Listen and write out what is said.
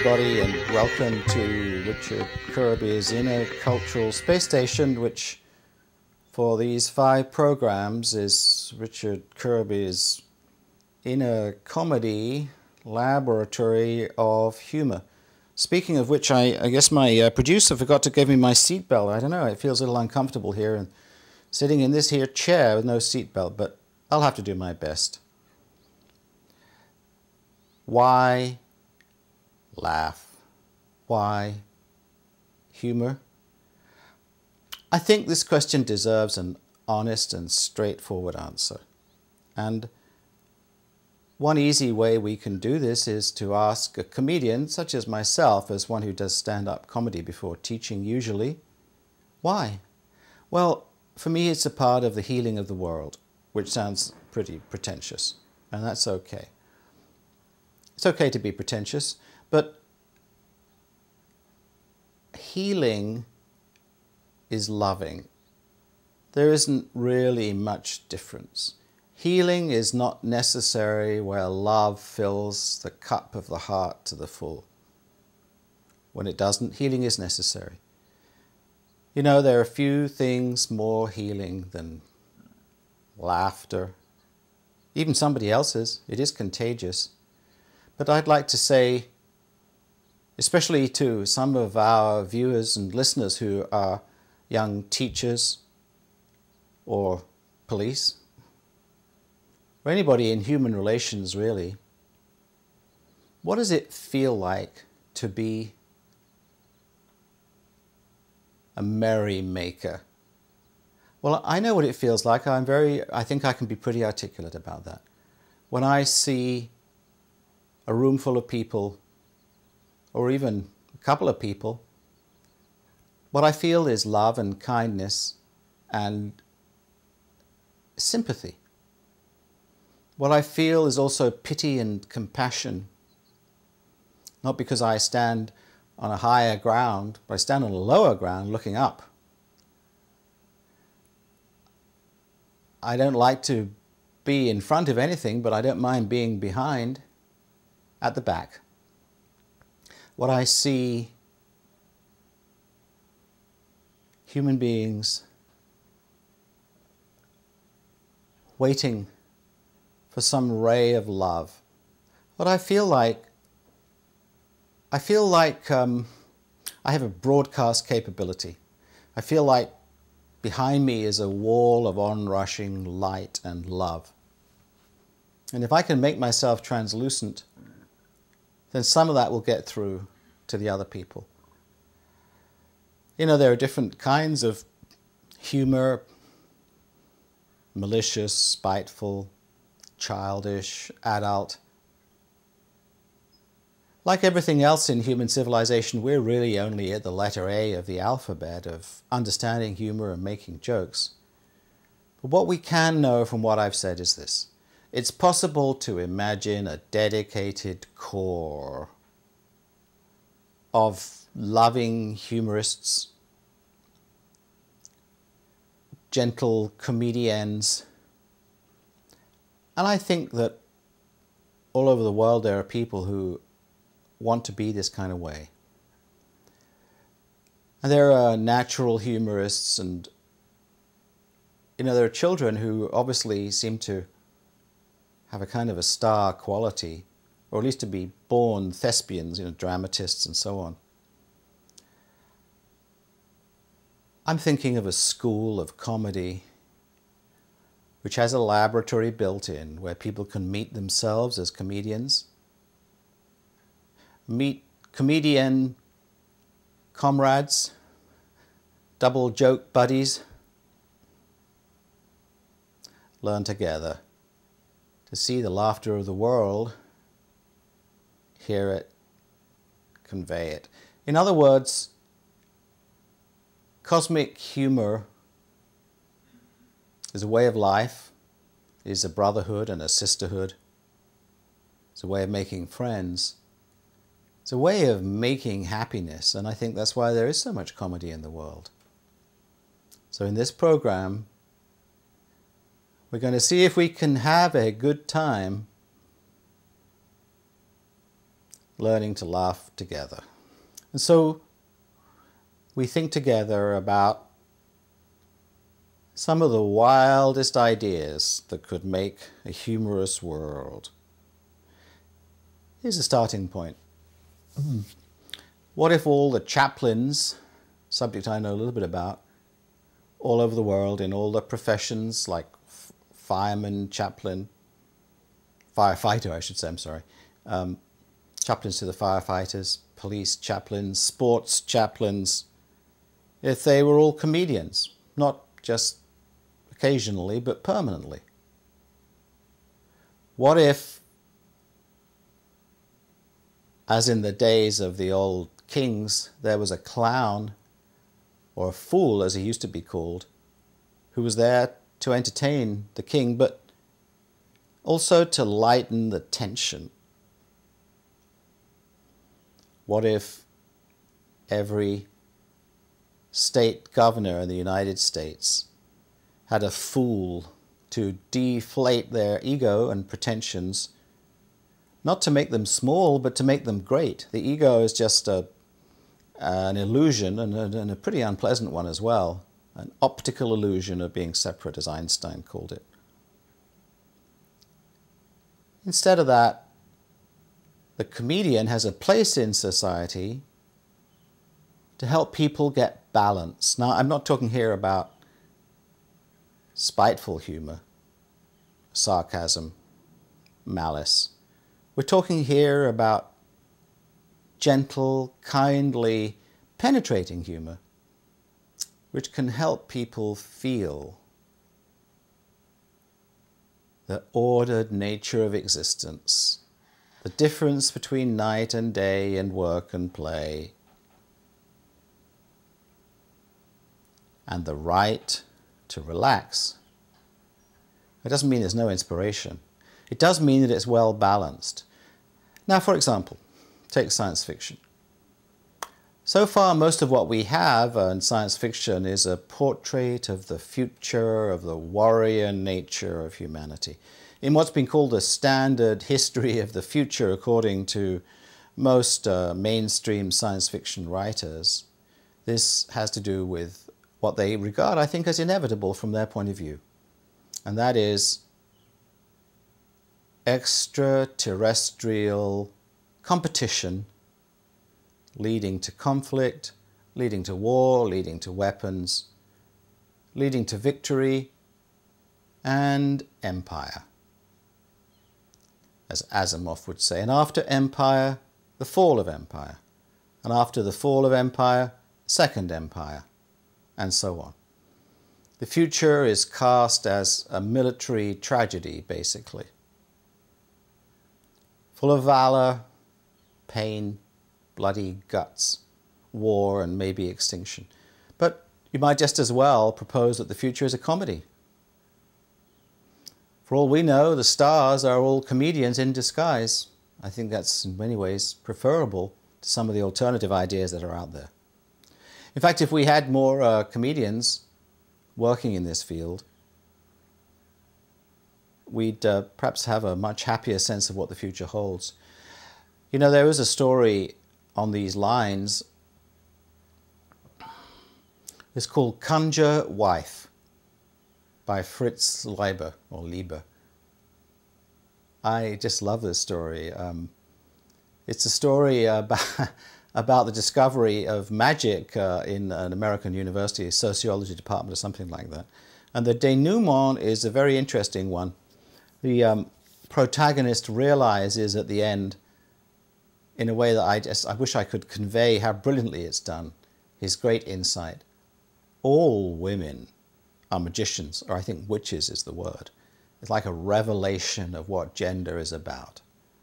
everybody, and welcome to Richard Kirby's Inner Cultural Space Station, which for these 5 programs is Richard Kirby's inner comedy laboratory of humor. Speaking of which, I guess my producer forgot to give me my seatbelt. I don't know, it feels a little uncomfortable here and sitting in this here chair with no seatbelt, but I'll have to do my best. Why laugh? Why humor? I think this question deserves an honest and straightforward answer. And one easy way we can do this is to ask a comedian, such as myself, as one who does stand-up comedy before teaching usually, why? Well, for me it's a part of the healing of the world, which sounds pretty pretentious, and that's okay. It's okay to be pretentious, but healing is loving. There isn't really much difference. Healing is not necessary where love fills the cup of the heart to the full. When it doesn't, healing is necessary. You know, there are few things more healing than laughter. Even somebody else's. It is contagious. But I'd like to say, especially to some of our viewers and listeners who are young teachers or police, or anybody in human relations really, what does it feel like to be a merrymaker? Well, I know what it feels like. I think I can be pretty articulate about that. When I see a room full of people, or even a couple of people, what I feel is love and kindness and sympathy. What I feel is also pity and compassion, not because I stand on a higher ground, but I stand on a lower ground looking up. I don't like to be in front of anything, but I don't mind being behind, at the back. What I see human beings waiting for some ray of love. What I feel like I have a broadcast capability. I feel like behind me is a wall of onrushing light and love. And if I can make myself translucent, then some of that will get through to the other people. You know, there are different kinds of humor: malicious, spiteful, childish, adult. Like everything else in human civilization, we're really only at the letter A of the alphabet of understanding humor and making jokes. But what we can know from what I've said is this: it's possible to imagine a dedicated core of loving humorists, gentle comedians. And I think that all over the world there are people who want to be this kind of way. And there are natural humorists, and there are children who obviously seem to have a kind of a star quality, or at least to be born thespians, dramatists and so on. I'm thinking of a school of comedy which has a laboratory built in where people can meet themselves as comedians, meet comedian comrades, double joke buddies, learn together to see the laughter of the world, hear it, convey it. In other words, cosmic humor is a way of life, is a brotherhood and a sisterhood. It's a way of making friends. It's a way of making happiness, and I think that's why there is so much comedy in the world. So in this program, we're going to see if we can have a good time learning to laugh together. And so we think together about some of the wildest ideas that could make a humorous world. Here's a starting point. What if all the chaplains, subject I know a little bit about, all over the world in all the professions like fireman, chaplain, firefighter I should say, I'm sorry, chaplains to the firefighters, police chaplains, sports chaplains, if they were all comedians, not just occasionally but permanently? What if, as in the days of the old kings, there was a clown, or a fool as he used to be called, who was there to entertain the king but also to lighten the tension? What if every state governor in the United States had a fool to deflate their ego and pretensions, not to make them small, but to make them great? The ego is just an illusion, and a pretty unpleasant one as well, an optical illusion of being separate, as Einstein called it. Instead of that, the comedian has a place in society to help people get balance. Now, I'm not talking here about spiteful humor, sarcasm, malice. We're talking here about gentle, kindly, penetrating humor, which can help people feel the ordered nature of existence, the difference between night and day and work and play, and the right to relax. It doesn't mean there's no inspiration. It does mean that it's well balanced. Now, for example, take science fiction. So far, most of what we have in science fiction is a portrait of the future, of the warrior nature of humanity. In what's been called the standard history of the future, according to most mainstream science fiction writers, this has to do with what they regard, I think, as inevitable from their point of view. And that is extraterrestrial competition leading to conflict, leading to war, leading to weapons, leading to victory and empire, as Asimov would say. And after empire, the fall of empire. And after the fall of empire, second empire, and so on. The future is cast as a military tragedy, basically, full of valor, pain, bloody guts, war, and maybe extinction. But you might just as well propose that the future is a comedy. For all we know, the stars are all comedians in disguise. I think that's in many ways preferable to some of the alternative ideas that are out there. In fact, if we had more comedians working in this field, we'd perhaps have a much happier sense of what the future holds. You know, there was a story on these lines. It's called Conjure Wife by Fritz Leiber, or Lieber. I just love this story. It's a story about the discovery of magic in an American university sociology department or something like that. And the denouement is a very interesting one. The protagonist realizes at the end, in a way that I wish I could convey how brilliantly it's done, his great insight. All women are magicians, or I think witches is the word. It's like a revelation of what gender is about.